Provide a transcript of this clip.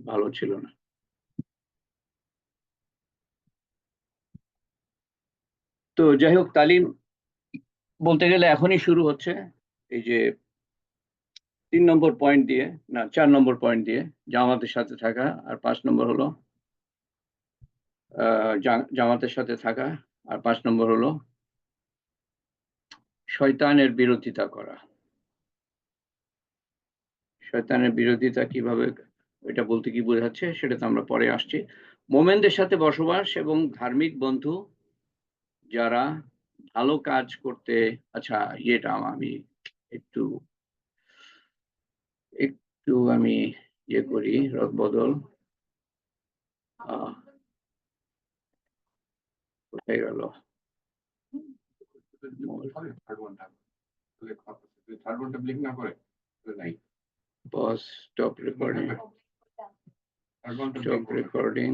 ভালো ছিল না। তো যাই হোক, তালিম বলতে গেলে এখনই শুরু হচ্ছে। এই যে 3 নম্বর পয়েন্ট দিয়ে, না 4 নম্বর পয়েন্ট দিয়ে জামাতের সাথে থাকা, আর 5 নম্বর হলো জামাতের সাথে থাকা, আর 5 নম্বর হলো শয়তানের বিরোধিতা করা। শয়তানের বিরোধিতা কিভাবে, এটা বলতে কি বোঝাচ্ছে সেটা তো আমরা পরে আসছি। মোমেনদের সাথে বসবাস এবং ধার্মিক বন্ধু যারা ভালো কাজ করতে, আচ্ছা ইয়েটা আমি একটু একটু আমি ইয়ে করি, রদবদল। কোথায় গেল? Pause, stop recording. Stop recording.